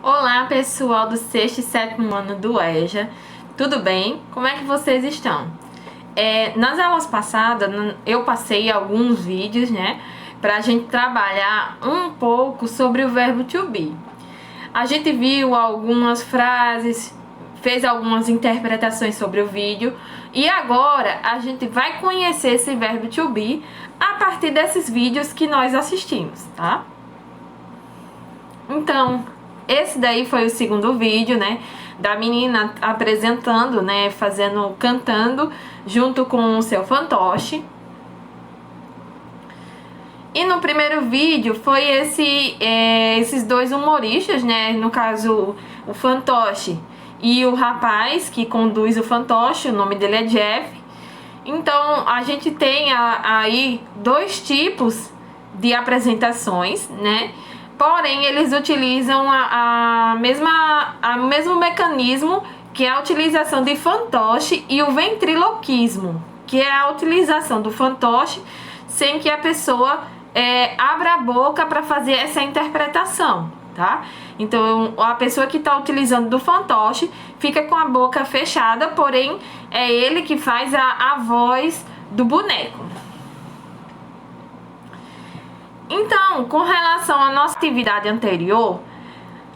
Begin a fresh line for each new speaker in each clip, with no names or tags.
Olá pessoal do 6º e 7º ano do EJA, tudo bem? Como é que vocês estão? Nas aulas passadas eu passei alguns vídeos, né, pra gente trabalhar um pouco sobre o verbo to be. A gente viu algumas frases, fez algumas interpretações sobre o vídeo e agora a gente vai conhecer esse verbo to be a partir desses vídeos que nós assistimos, tá? Então, esse daí foi o segundo vídeo, né, da menina apresentando, né, cantando junto com o seu fantoche. E no primeiro vídeo foi esses dois humoristas, né, no caso o fantoche e o rapaz que conduz o fantoche, o nome dele é Jeff. Então a gente tem aí dois tipos de apresentações, né? Porém, eles utilizam o mesmo mecanismo, que é a utilização de fantoche, e o ventriloquismo, que é a utilização do fantoche sem que a pessoa abra a boca para fazer essa interpretação, tá? Então, a pessoa que está utilizando do fantoche fica com a boca fechada, porém, é ele que faz a voz do boneco. Então, com relação à nossa atividade anterior,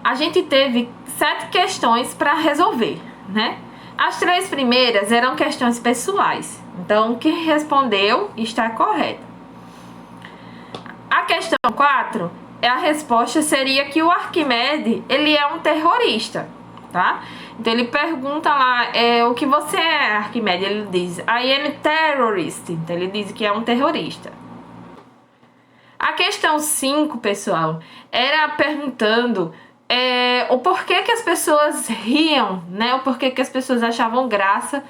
a gente teve 7 questões para resolver, né? As 3 primeiras eram questões pessoais, então quem respondeu está correto. A questão 4, a resposta seria que o Arquimedes, ele é um terrorista, tá? Então ele pergunta lá, o que você é, Arquimedes? Ele diz, I am terrorist, então ele diz que é um terrorista. A questão 5, pessoal, era perguntando o porquê que as pessoas riam, né? O porquê que as pessoas achavam graça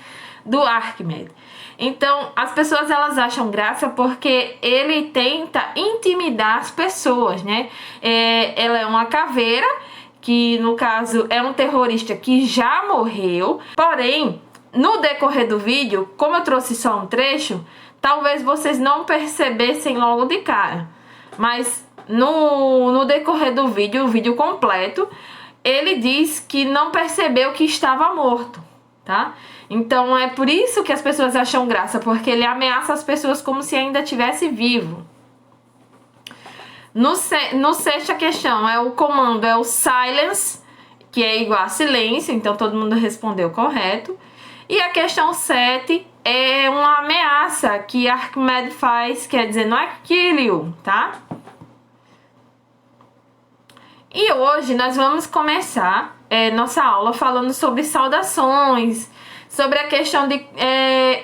do Arquimedes. Então, as pessoas elas acham graça porque ele tenta intimidar as pessoas, né? Ela é uma caveira, que no caso é um terrorista que já morreu. Porém, no decorrer do vídeo, como eu trouxe só um trecho, talvez vocês não percebessem logo de cara. Mas no decorrer do vídeo, o vídeo completo, ele diz que não percebeu que estava morto, tá? Então é por isso que as pessoas acham graça, porque ele ameaça as pessoas como se ainda estivesse vivo. No sexta questão, o comando é o silence, que é igual a silêncio, então todo mundo respondeu correto. E a questão 7 é uma ameaça que Arquimedes faz, quer dizer, não é kill you, tá? E hoje nós vamos começar nossa aula falando sobre saudações, sobre a questão de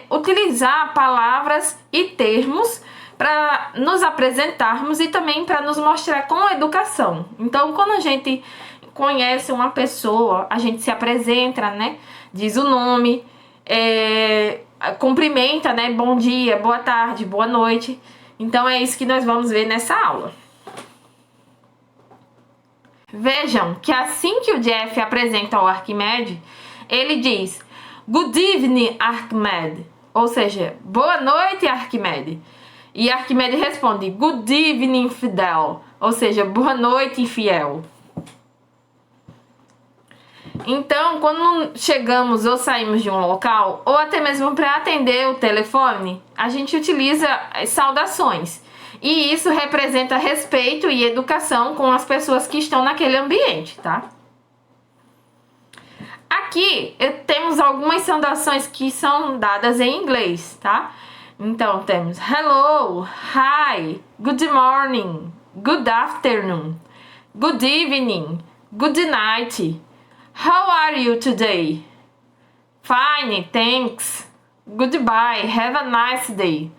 utilizar palavras e termos para nos apresentarmos e também para nos mostrar com educação. Então, quando a gente conhece uma pessoa, a gente se apresenta, né? Diz o nome, cumprimenta, né? Bom dia, boa tarde, boa noite. Então, é isso que nós vamos ver nessa aula. Vejam que assim que o Jeff apresenta o Arquimedes, ele diz Good evening, Arquimedes, ou seja, boa noite, Arquimedes. E Arquimedes responde Good evening, Fidel, ou seja, boa noite, infiel. Então, quando chegamos ou saímos de um local, ou até mesmo para atender o telefone, a gente utiliza saudações. E isso representa respeito e educação com as pessoas que estão naquele ambiente, tá? Aqui temos algumas saudações que são dadas em inglês, tá? Então temos hello, hi, good morning, good afternoon, good evening, good night, how are you today? Fine, thanks, goodbye, have a nice day,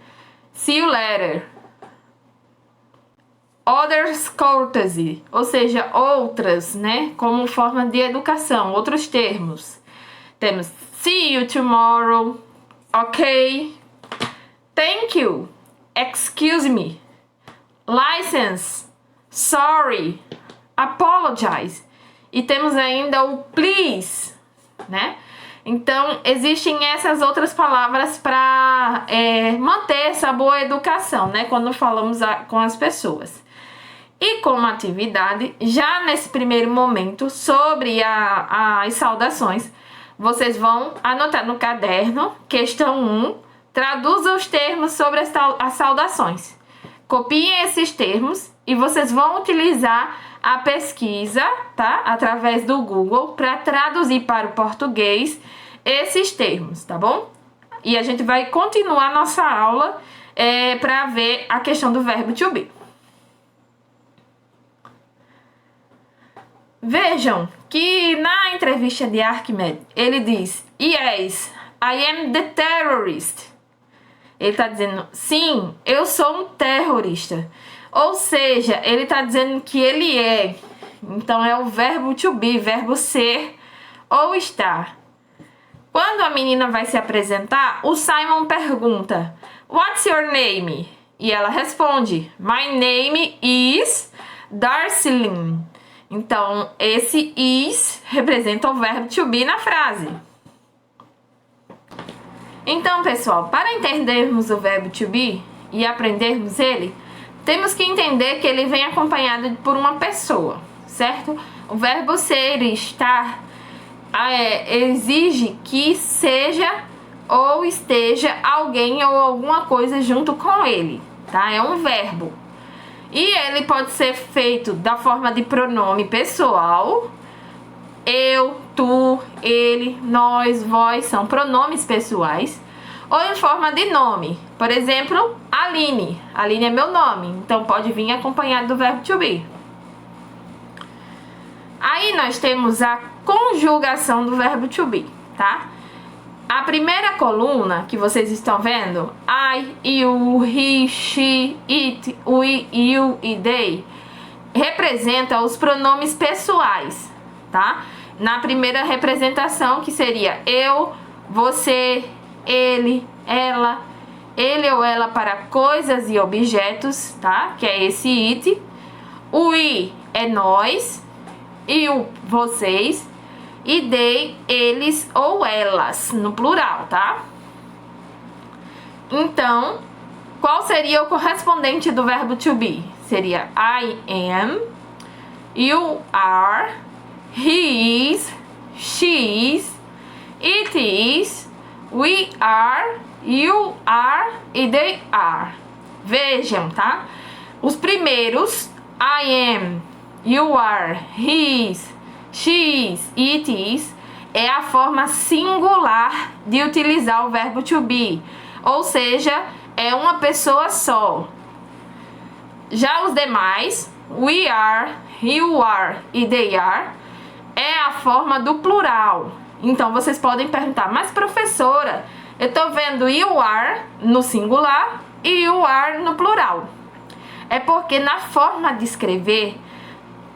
see you later. Others courtesy, ou seja, outras, né, como forma de educação, outros termos. Temos see you tomorrow, ok, thank you, excuse me, license, sorry, apologize. E temos ainda o please, né? Então, existem essas outras palavras para manter essa boa educação, né, quando falamos com as pessoas. E como atividade, já nesse primeiro momento, sobre as saudações, vocês vão anotar no caderno, questão 1, traduza os termos sobre as saudações. Copiem esses termos e vocês vão utilizar a pesquisa, tá? Através do Google, para traduzir para o português esses termos, tá bom? E a gente vai continuar nossa aula para ver a questão do verbo to be. Vejam que na entrevista de Archimedes, ele diz: Yes, I am the terrorist. Ele está dizendo: sim, eu sou um terrorista. Ou seja, ele está dizendo que ele é. Então é o verbo to be, verbo ser ou estar. Quando a menina vai se apresentar, o Simon pergunta: What's your name? E ela responde: My name is Darcy Lynn. Então, esse is representa o verbo to be na frase. Então, pessoal, para entendermos o verbo to be e aprendermos ele, temos que entender que ele vem acompanhado por uma pessoa, certo? O verbo ser e estar exige que seja ou esteja alguém ou alguma coisa junto com ele, tá? É um verbo. E ele pode ser feito da forma de pronome pessoal. Eu, tu, ele, nós, vós são pronomes pessoais. Ou em forma de nome. Por exemplo, Aline. Aline é meu nome, então pode vir acompanhado do verbo to be. Aí nós temos a conjugação do verbo to be, tá? A primeira coluna que vocês estão vendo, I, you, he, she, it, we, you e they, representa os pronomes pessoais, tá? Na primeira representação, que seria eu, você, ele, ela, ele ou ela para coisas e objetos, tá? Que é esse it. O we é nós, you, vocês, e they, eles ou elas, no plural, tá? Então, qual seria o correspondente do verbo to be? Seria I am, you are, he is, she is, it is, we are, you are e they are. Vejam, tá? Os primeiros, I am, you are, he is, she is, it is, é a forma singular de utilizar o verbo to be. Ou seja, é uma pessoa só. Já os demais, we are, you are e they are, é a forma do plural. Então, vocês podem perguntar: mas professora, eu tô vendo you are no singular e you are no plural. É porque na forma de escrever,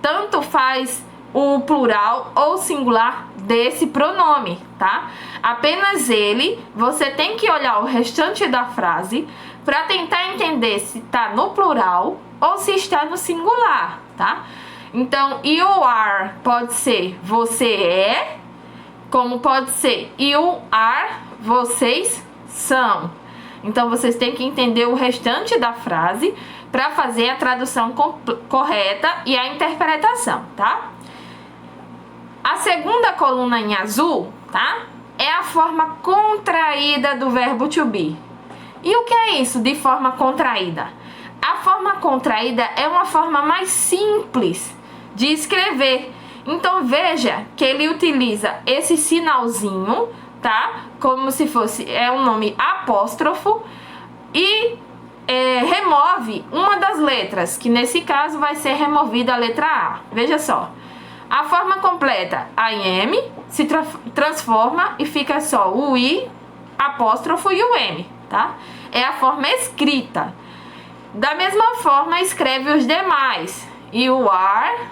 tanto faz o plural ou singular desse pronome, tá? Apenas ele, você tem que olhar o restante da frase para tentar entender se tá no plural ou se está no singular, tá? Então, you are pode ser você é, como pode ser you are, vocês são. Então, vocês têm que entender o restante da frase para fazer a tradução correta e a interpretação, tá? A segunda coluna em azul, tá? É a forma contraída do verbo to be. E o que é isso de forma contraída? A forma contraída é uma forma mais simples de escrever. Então veja que ele utiliza esse sinalzinho, tá? Como se fosse um nome apóstrofo e remove uma das letras, que nesse caso vai ser removida a letra A. Veja só. A forma completa, I am, se transforma e fica só o I, apóstrofo e o M, tá? É a forma escrita. Da mesma forma, escreve os demais. You are,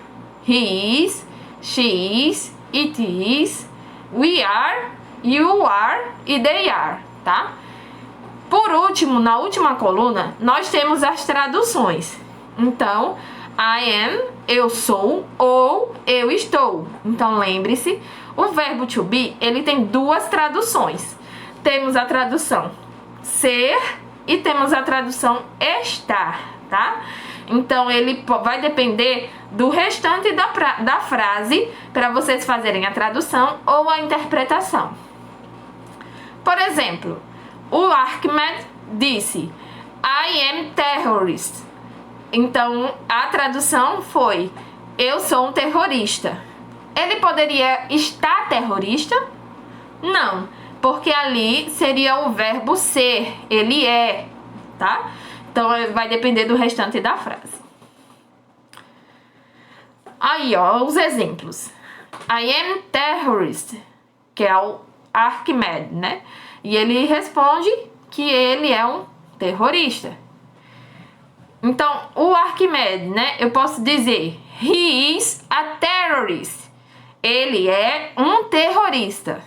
he is, she is, it is, we are, you are e they are, tá? Por último, na última coluna, nós temos as traduções. Então, I am, eu sou, ou eu estou. Então, lembre-se, o verbo to be, ele tem duas traduções. Temos a tradução ser e temos a tradução estar, tá? Então, ele vai depender do restante da frase para vocês fazerem a tradução ou a interpretação. Por exemplo, o Ahmed disse: I am terrorist. Então, a tradução foi: eu sou um terrorista. Ele poderia estar terrorista? Não, porque ali seria o verbo ser, ele é, tá? Então, vai depender do restante da frase. Aí, ó, os exemplos. I am terrorist, que é o Ahmed, né? E ele responde que ele é um terrorista. Então, o Ahmed, né? Eu posso dizer: he is a terrorist. Ele é um terrorista.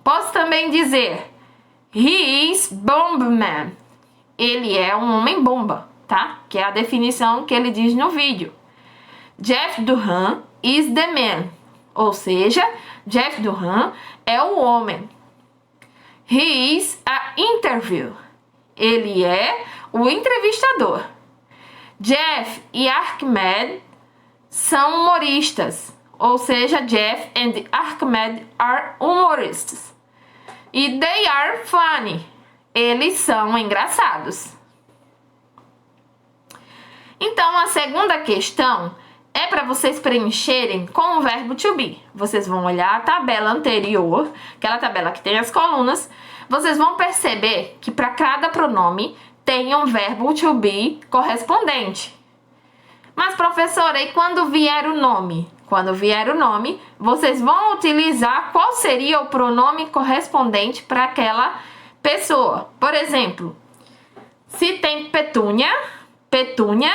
Posso também dizer: he is bomb man. Ele é um homem-bomba, tá? Que é a definição que ele diz no vídeo. Jeff Duran is the man. Ou seja, Jeff Duran é o homem. He is a interview. Ele é o entrevistador. Jeff e Ahmed são humoristas. Ou seja, Jeff and Ahmed are humorists. E they are funny. Eles são engraçados. Então, a segunda questão é para vocês preencherem com o verbo to be. Vocês vão olhar a tabela anterior, aquela tabela que tem as colunas. Vocês vão perceber que para cada pronome tem um verbo to be correspondente. Mas, professora, e quando vier o nome? Quando vier o nome, vocês vão utilizar qual seria o pronome correspondente para aquela pessoa. Por exemplo, se tem Petúnia, Petúnia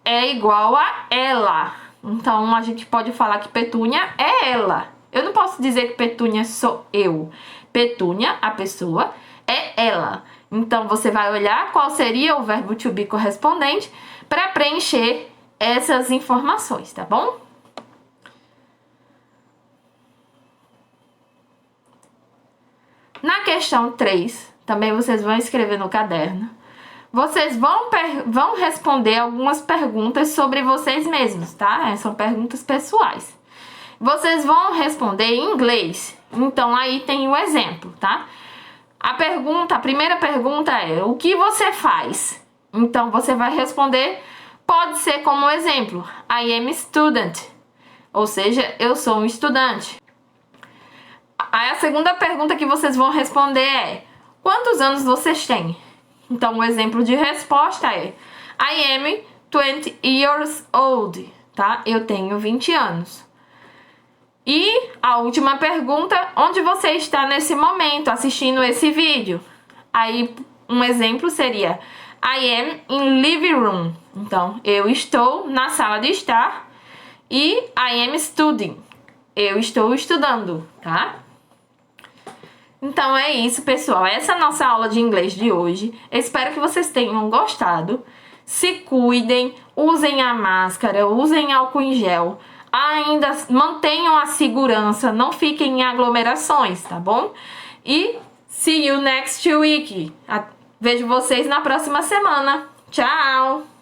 é igual a ela. Então, a gente pode falar que Petúnia é ela. Eu não posso dizer que Petúnia sou eu. Petúnia, a pessoa, é ela. Então, você vai olhar qual seria o verbo to be correspondente para preencher essas informações, tá bom? Na questão 3, também vocês vão escrever no caderno. Vocês vão responder algumas perguntas sobre vocês mesmos, tá? São perguntas pessoais. Vocês vão responder em inglês. Então, aí tem o exemplo, tá? A primeira pergunta é: o que você faz? Então, você vai responder, pode ser como exemplo: I am a student. Ou seja, eu sou um estudante. Aí, a segunda pergunta que vocês vão responder é: quantos anos vocês têm? Então, o exemplo de resposta é: I am 20 years old, tá? Eu tenho 20 anos. E a última pergunta: onde você está nesse momento assistindo esse vídeo? Aí, um exemplo seria: I am in living room. Então, eu estou na sala de estar. E I am studying. Eu estou estudando, tá? Então é isso, pessoal. Essa é a nossa aula de inglês de hoje. Eu espero que vocês tenham gostado. Se cuidem, usem a máscara, usem álcool em gel. Ainda mantenham a segurança, não fiquem em aglomerações, tá bom? E see you next week. Vejo vocês na próxima semana. Tchau!